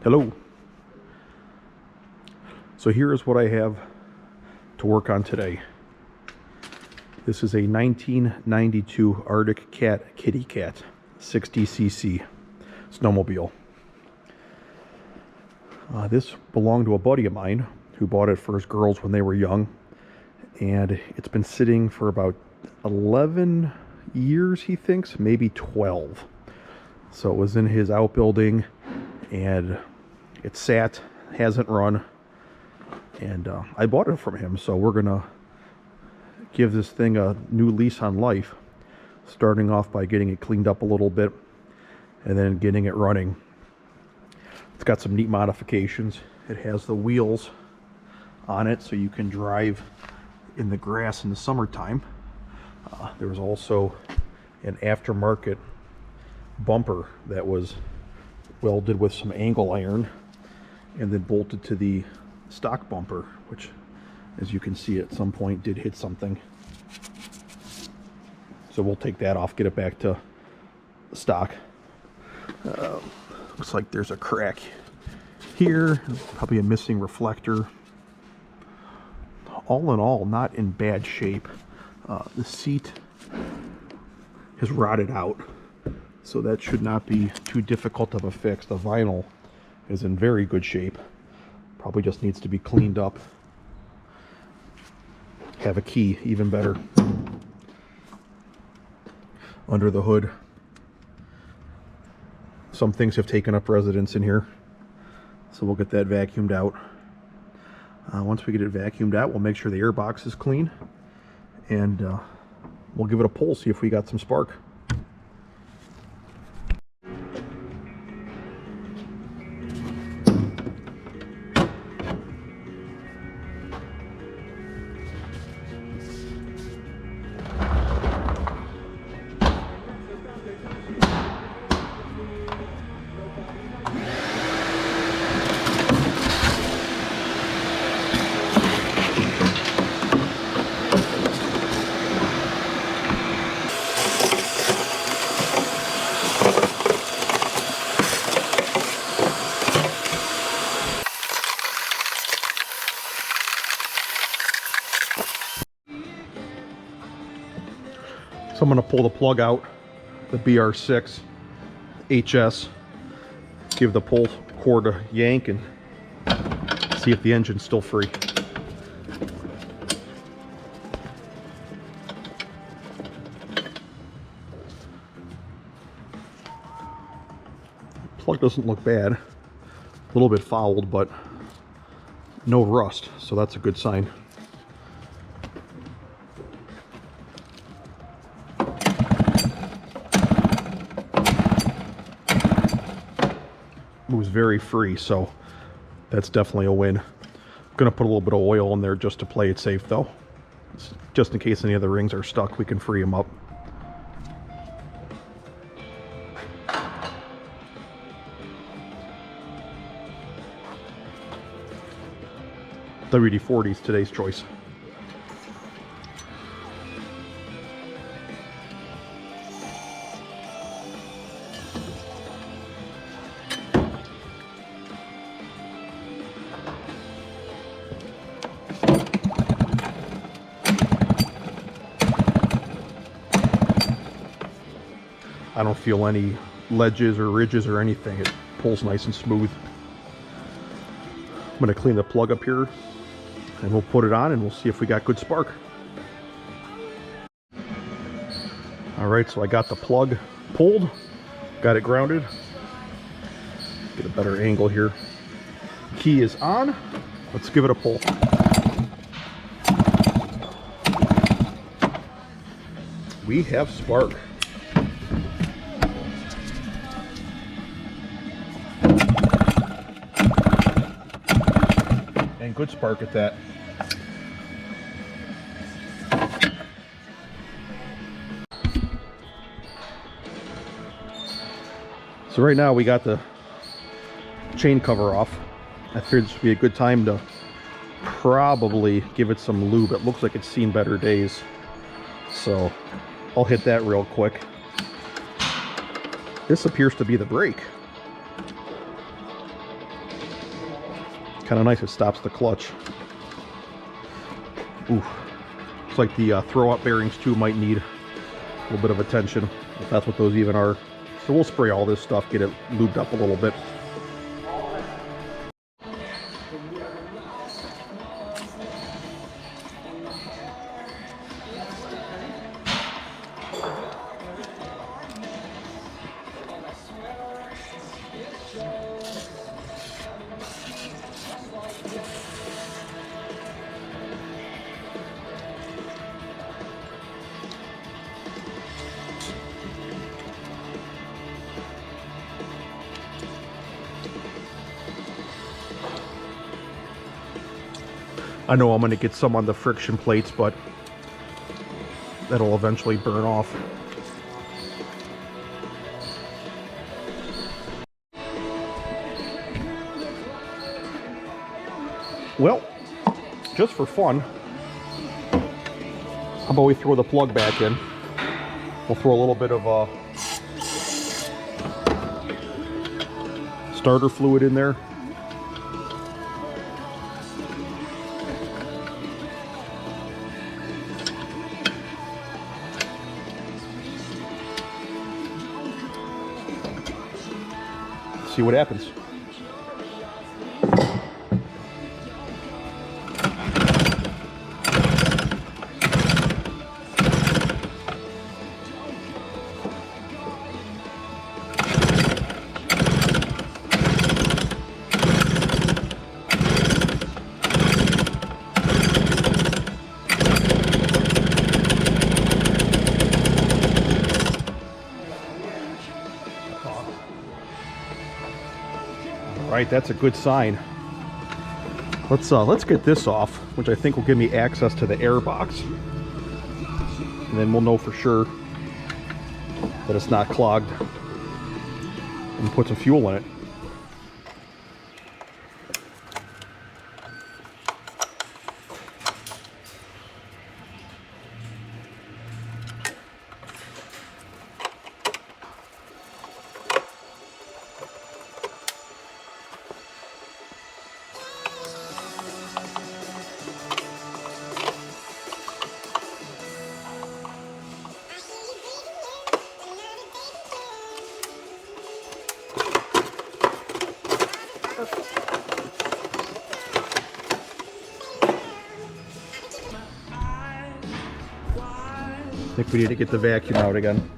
Hello. So here is what I have to work on today. This is a 1992 Arctic Cat Kitty Cat 60cc snowmobile. This belonged to a buddy of mine who bought it for his girls when they were young, and it's been sitting for about 11 years, he thinks, maybe 12. So it was in his outbuilding and it sat, hasn't run, and I bought it from him. So we're gonna give this thing a new lease on life, starting off by getting it cleaned up a little bit and then getting it running. It's got some neat modifications. It has the wheels on it so you can drive in the grass in the summertime. There's also an aftermarket bumper that was welded with some angle iron and then bolted to the stock bumper, which, as you can see, at some point did hit something. So we'll take that off, get it back to stock. Looks like there's a crack here, probably a missing reflector. All in all, not in bad shape. The seat has rotted out, so that should not be too difficult of a fix. The vinyl is in very good shape. Probably just needs to be cleaned up. Have a key, even better. Under the hood, some things have taken up residence in here, so we'll get that vacuumed out. Once we get it vacuumed out, we'll make sure the air box is clean, and we'll give it a pull, see if we got some spark. So I'm going to pull the plug out, the BR6 HS, give the pull cord a yank and see if the engine's still free. Plug doesn't look bad, a little bit fouled, but no rust, so that's a good sign. Moves very free, so that's definitely a win. I'm gonna put a little bit of oil in there just to play it safe, though, just in case any of the rings are stuck. We can free them up. WD-40 is today's choice. I don't feel any ledges or ridges or anything. It pulls nice and smooth. I'm going to clean the plug up here and we'll put it on and we'll see if we got good spark. Alright, so I got the plug pulled, got it grounded. Get a better angle here. Key is on. Let's give it a pull. We have spark. And good spark at that. So right now we got the chain cover off. I figured this would be a good time to probably give it some lube. It looks like it's seen better days. So I'll hit that real quick. This appears to be the brake. Kind of nice, it stops the clutch. Ooh. Looks like the throw-up bearings too might need a little bit of attention, if that's what those even are. So we'll spray all this stuff, get it lubed up a little bit. I know I'm going to get some on the friction plates, but that'll eventually burn off. Well, just for fun, how about we throw the plug back in? We'll throw a little bit of starter fluid in there. See what happens. Right, that's a good sign. Let's get this off, which I think will give me access to the air box, and then we'll know for sure that it's not clogged, and put some fuel in it. I think we need to get the vacuum out again.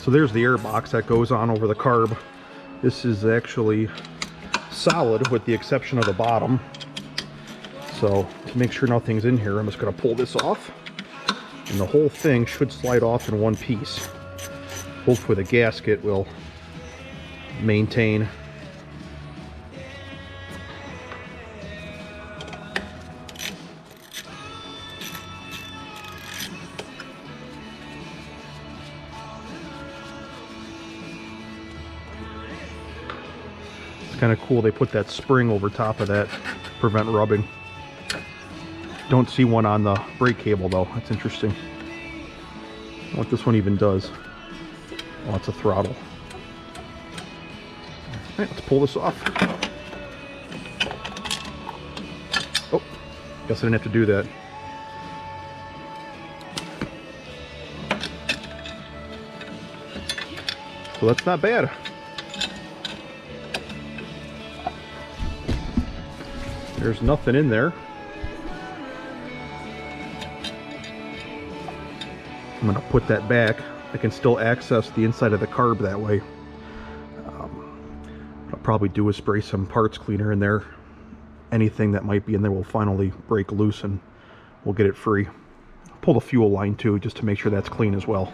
So there's the air box that goes on over the carb. This is actually solid with the exception of the bottom. So to make sure nothing's in here, I'm just going to pull this off, and the whole thing should slide off in one piece. Hopefully the gasket will maintain. Kind of cool they put that spring over top of that to prevent rubbing. Don't see one on the brake cable though. That's interesting. I wonder what this one even does. Oh, it's a throttle. Alright, let's pull this off. Oh, guess I didn't have to do that. So that's not bad. There's nothing in there. I'm going to put that back I can still access the inside of the carb that way. What I'll probably do is spray some parts cleaner in there. Anything that might be in there will finally break loose and we'll get it free. Pull the fuel line too, just to make sure that's clean as well.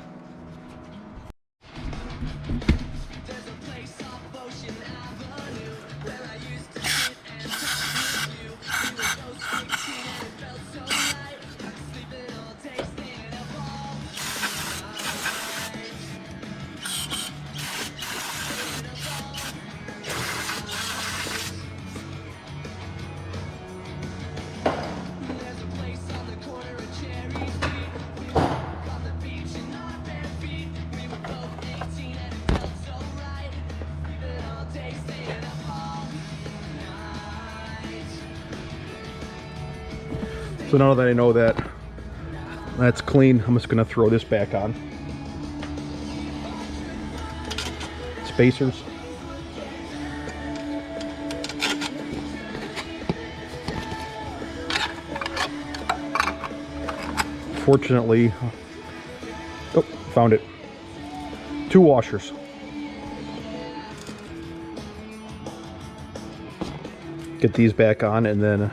So now that I know that that's clean, I'm just going to throw this back on. Spacers. Fortunately, oh, found it. 2 washers. Get these back on, and then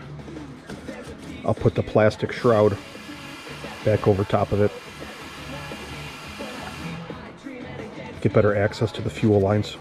I'll put the plastic shroud back over top of it. Get better access to the fuel lines.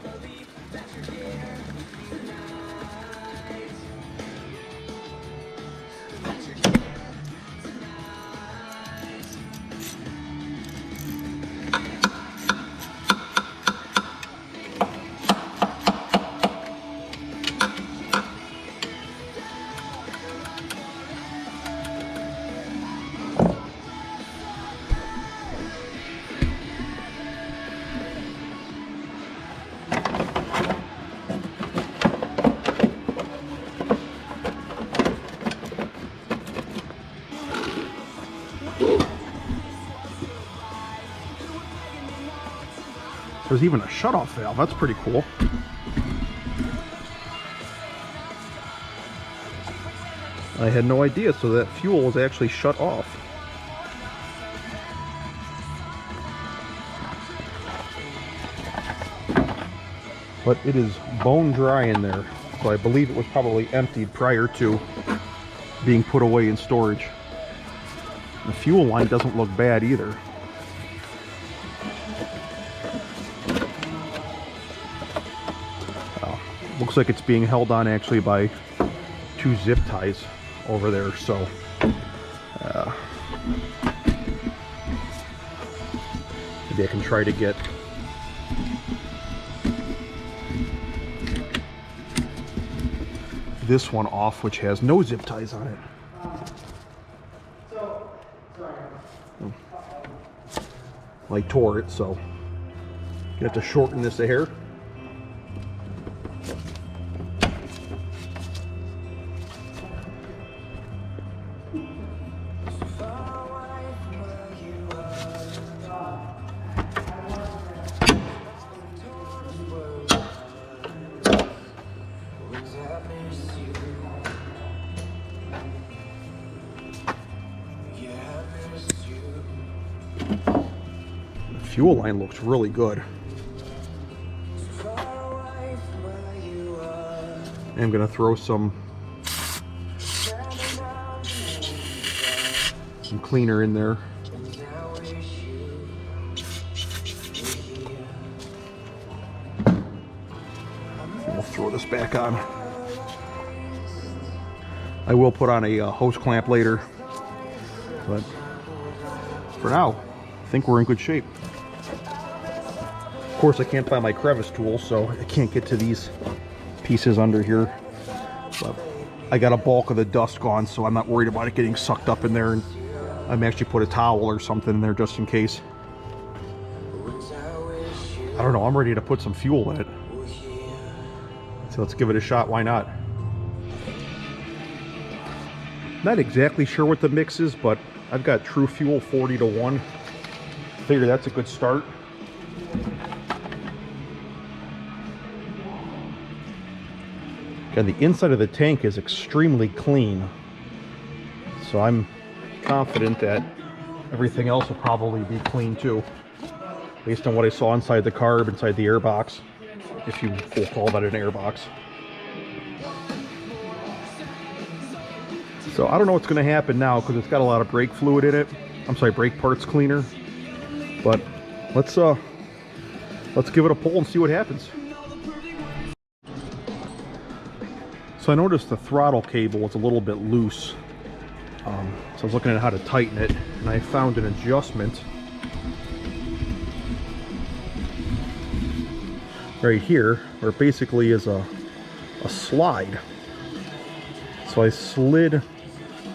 There's even a shutoff valve. That's pretty cool. I had no idea, so that fuel was actually shut off. But it is bone dry in there, so I believe it was probably emptied prior to being put away in storage. The fuel line doesn't look bad either. Looks like it's being held on actually by 2 zip ties over there, so maybe I can try to get this one off, which has no zip ties on it. I tore it, so you have to shorten this a hair. Fuel line looks really good. I'm gonna throw some cleaner in there. And we'll throw this back on. I will put on a hose clamp later, but for now, I think we're in good shape. Of course, I can't find my crevice tool, so I can't get to these pieces under here. But I got a bulk of the dust gone, so I'm not worried about it getting sucked up in there. And I'm actually put a towel or something in there just in case. I don't know, I'm ready to put some fuel in it. So let's give it a shot, why not? Not exactly sure what the mix is, but I've got True Fuel 40-to-1. Figure that's a good start. And the inside of the tank is extremely clean, so I'm confident that everything else will probably be clean too. based on what I saw inside the carb, inside the airbox, if you will call that an airbox. So I don't know what's going to happen now because it's got a lot of brake fluid in it. I'm sorry, brake parts cleaner. But let's give it a pull and see what happens. So I noticed the throttle cable was a little bit loose. So I was looking at how to tighten it, and I found an adjustment right here where it basically is a slide. So I slid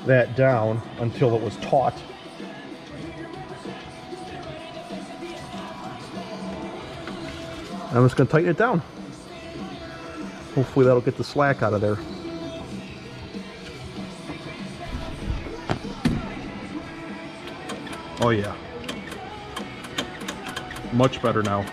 that down until it was taut. I'm just going to tighten it down. Hopefully that'll get the slack out of there. Oh yeah. Much better now.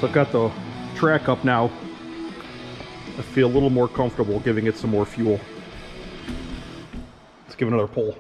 So I've got the track up now. I feel a little more comfortable giving it some more fuel. Let's give it another pull.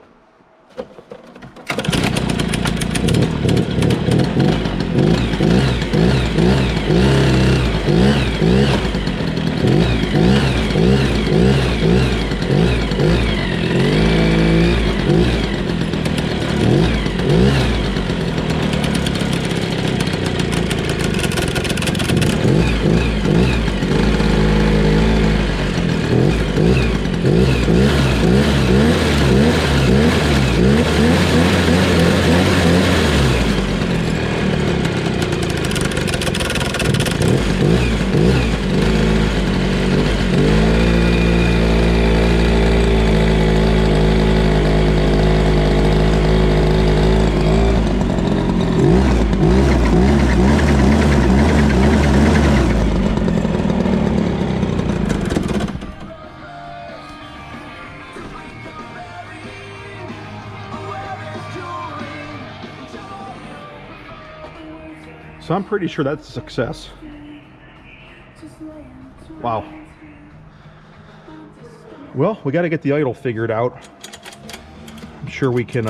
So I'm pretty sure that's a success. Wow. Well, we got to get the idle figured out. I'm sure we can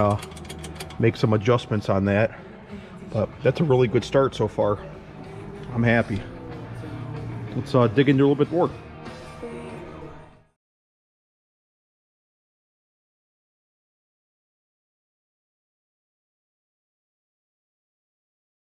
make some adjustments on that. But that's a really good start so far. I'm happy. Let's dig into a little bit more.